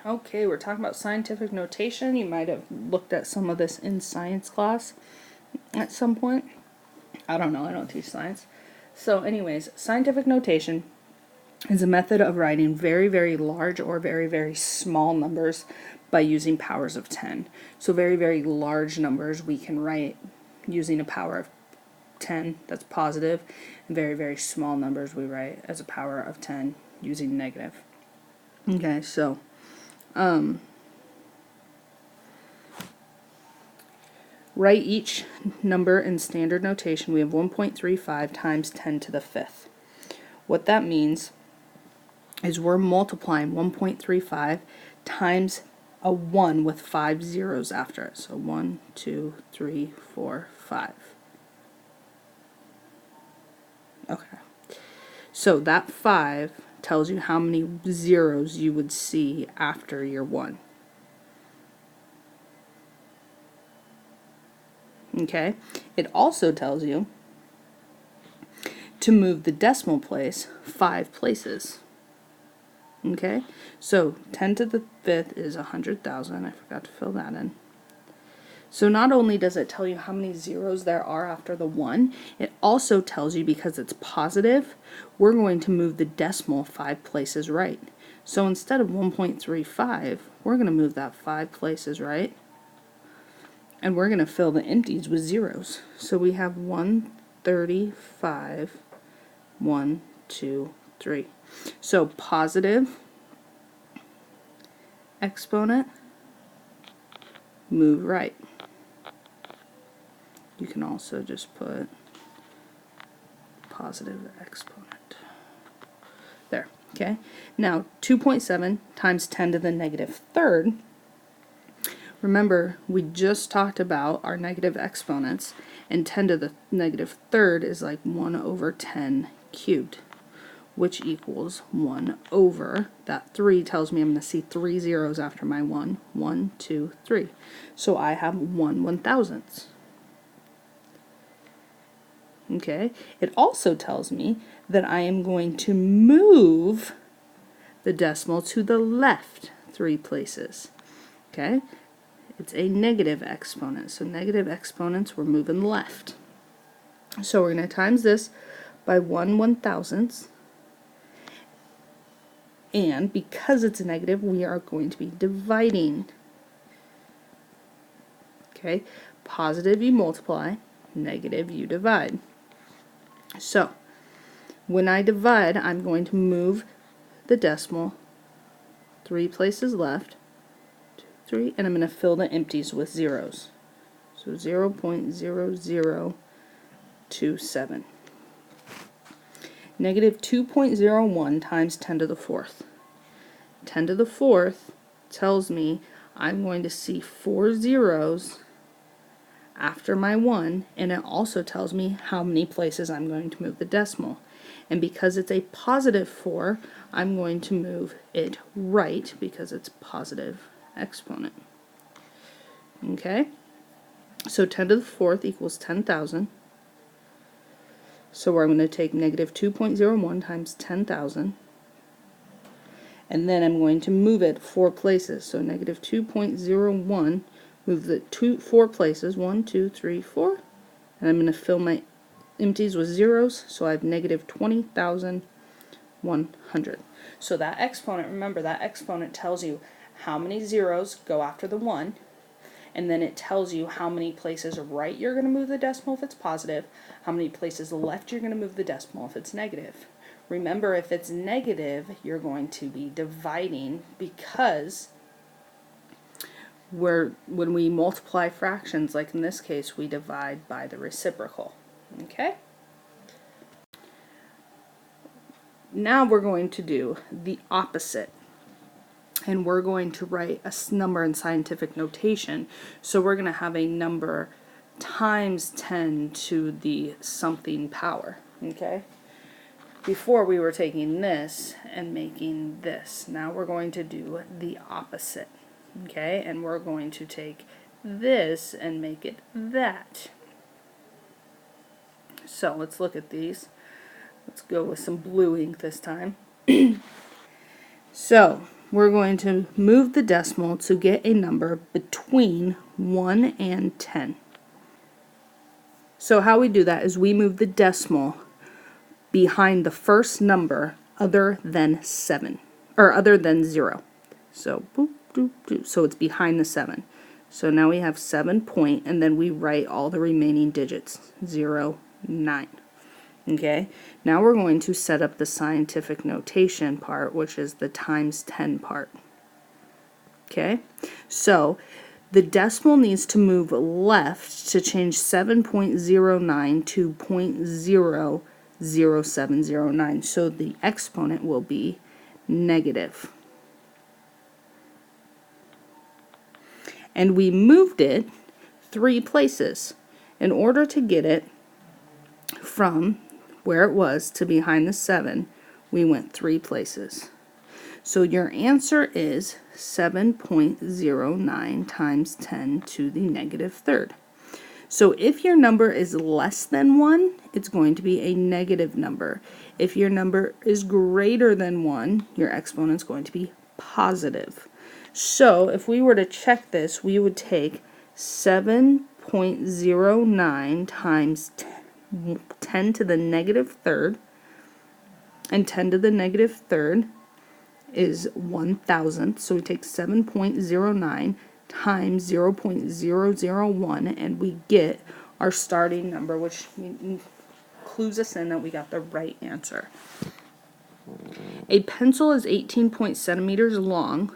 Okay, we're talking about scientific notation. You might have looked at some of this in science class at some point. I don't know, I don't teach science. So anyways, scientific notation is a method of writing very, very large or very, very small numbers by using powers of 10. So very, very large numbers we can write using a power of 10 that's positive, and very, very small numbers we write as a power of 10 using negative. Okay, so write each number in standard notation. We have 1.35 times 10 to the 5th. What that means is we're multiplying 1.35 times a 1 with 5 zeros after it. So 1, 2, 3, 4, 5. Okay. So that 5 tells you how many zeros you would see after your 1. Okay. It also tells you to move the decimal place 5 places. Okay, so 10 to the 5th is 100,000. I forgot to fill that in. So not only does it tell you how many zeros there are after the 1, it also tells you, because it's positive, we're going to move the decimal 5 places right. So instead of 1.35, we're going to move that 5 places right, and we're going to fill the empties with zeros. So we have 135, 1, 2, 3. So positive exponent, move right. You can also just put positive exponent. There, okay? Now, 2.7 times 10 to the negative third. Remember, we just talked about our negative exponents, and 10 to the negative third is like 1 over 10 cubed, which equals 1 over, that 3 tells me I'm going to see 3 zeros after my 1. 1, 2, 3. So I have 1 1,000ths. Okay, it also tells me that I am going to move the decimal to the left 3 places. Okay, it's a negative exponent, so negative exponents we're moving left. So we're going to times this by 1 1,000th. And because it's a negative, we are going to be dividing. Okay, positive you multiply, negative you divide. So when I divide, I'm going to move the decimal 3 places left, 2, 3, and I'm going to fill the empties with zeros. So 0.0027. Negative 2.01 times 10 to the 4th. 10 to the 4th tells me I'm going to see 4 zeros after my 1, and it also tells me how many places I'm going to move the decimal. And because it's a positive 4, I'm going to move it right because it's positive exponent. Okay? So 10 to the 4th equals 10,000. So I'm going to take negative 2.01 times 10,000. And then I'm going to move it 4 places. So negative 2.01, move the 4 places, 1, 2, 3, 4. And I'm going to fill my empties with zeros, so I have negative 20,100. So that exponent, remember, that exponent tells you how many zeros go after the 1, and then it tells you how many places right you're going to move the decimal if it's positive, how many places left you're going to move the decimal if it's negative. Remember, if it's negative, you're going to be dividing, because when we multiply fractions, like in this case, we divide by the reciprocal. Okay? Now we're going to do the opposite. And we're going to write a number in scientific notation. So we're going to have a number times 10 to the something power. Okay? Before we were taking this and making this. Now we're going to do the opposite. Okay? And we're going to take this and make it that. So let's look at these. Let's go with some blue ink this time. So we're going to move the decimal to get a number between 1 and 10. So how we do that is we move the decimal behind the first number other than 7, or other than 0. So boop, doop, doop. So it's behind the 7. So now we have 7 point, and then we write all the remaining digits, 0, 9. Okay, now we're going to set up the scientific notation part, which is the times 10 part. Okay, so the decimal needs to move left to change 7.09 to 0.00709. So the exponent will be negative. And we moved it 3 places. In order to get it from where it was to behind the 7, we went 3 places. So your answer is 7.09 times 10 to the negative third. So if your number is less than 1, it's going to be a negative number. If your number is greater than 1, your exponent is going to be positive. So if we were to check this, we would take 7.09 times 10 to the negative third, and 10 to the negative third is 1,000, so we take 7.09 times 0.001, and we get our starting number, which clues us in that we got the right answer. A pencil is 18 centimeters long.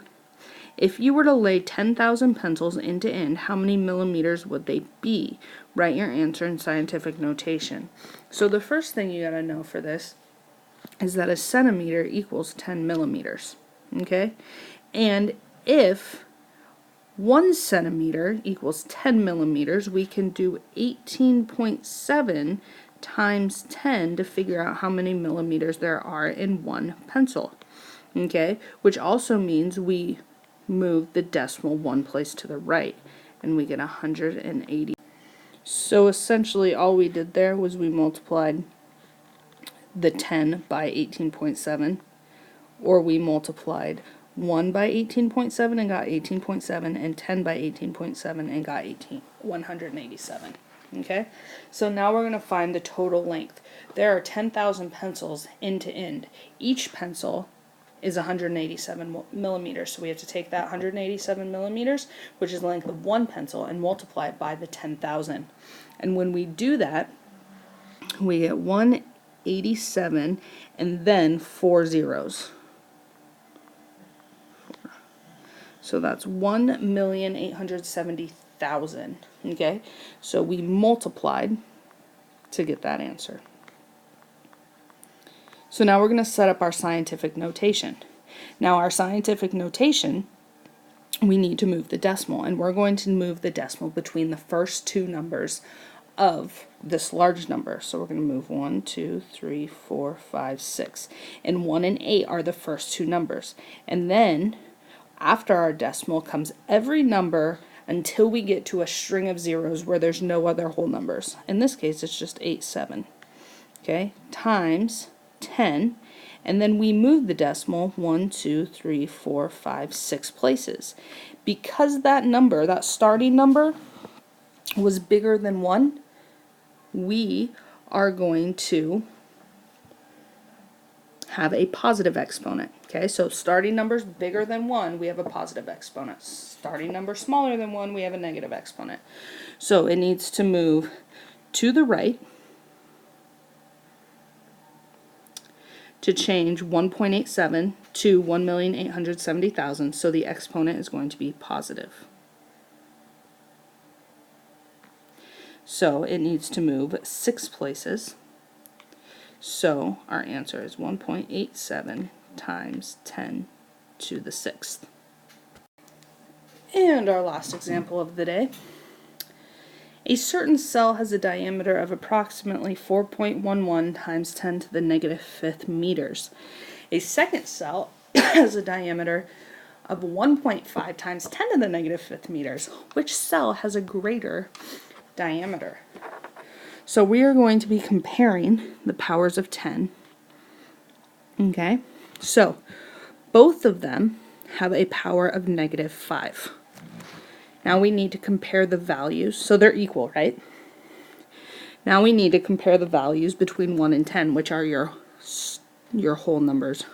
If you were to lay 10,000 pencils end to end, how many millimeters would they be? Write your answer in scientific notation. So the first thing you got to know for this is that a centimeter equals 10 millimeters. Okay? And if 1 centimeter equals 10 millimeters, we can do 18.7 times 10 to figure out how many millimeters there are in one pencil. Okay? Which also means we move the decimal 1 place to the right, and we get 180. So essentially all we did there was we multiplied the 10 by 18.7, or we multiplied 1 by 18.7 and got 18.7, and 10 by 18.7 and got 187. Okay, so now we're going to find the total length. There are 10,000 pencils end to end. Each pencil is 187 millimeters, so we have to take that 187 millimeters, which is the length of one pencil, and multiply it by the 10,000. And when we do that, we get 187 and then 4 zeros. So that's 1,870,000. Okay, so we multiplied to get that answer. So now we're going to set up our scientific notation. Now our scientific notation, we need to move the decimal, and we're going to move the decimal between the first 2 numbers of this large number. So we're going to move 1, 2, 3, 4, 5, 6. And 1 and 8 are the first 2 numbers. And then after our decimal comes every number until we get to a string of zeros where there's no other whole numbers. In this case, it's just 8, 7. Okay, times 10, and then we move the decimal 1, 2, 3, 4, 5, 6 places. Because that number, that starting number, was bigger than 1, we are going to have a positive exponent. Okay, so starting numbers bigger than 1, we have a positive exponent. Starting number smaller than 1, we have a negative exponent. So it needs to move to the right to change 1.87 to 1,870,000, so the exponent is going to be positive. So it needs to move 6 places. So our answer is 1.87 times 10 to the 6th. And our last example of the day. A certain cell has a diameter of approximately 4.11 times 10 to the negative 5th meters. A second cell has a diameter of 1.5 times 10 to the negative 5th meters. Which cell has a greater diameter? So we are going to be comparing the powers of 10. Okay, so both of them have a power of -5. Now we need to compare the values. So they're equal, right? Now we need to compare the values between 1 and 10, which are your whole numbers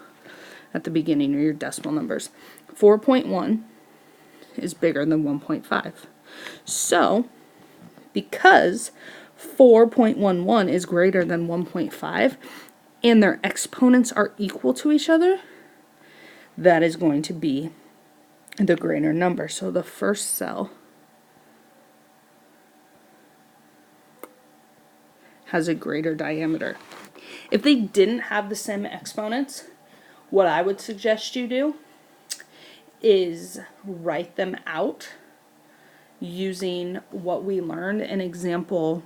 at the beginning, or your decimal numbers. 4.1 is bigger than 1.5. So, because 4.11 is greater than 1.5, and their exponents are equal to each other, that is going to be the greater number. So the first cell has a greater diameter. If they didn't have the same exponents, what I would suggest you do is write them out using what we learned in example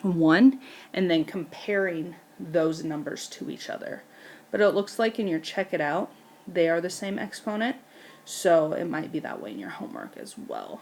1 and then comparing those numbers to each other. But it looks like in your check it out, they are the same exponent, so it might be that way in your homework as well.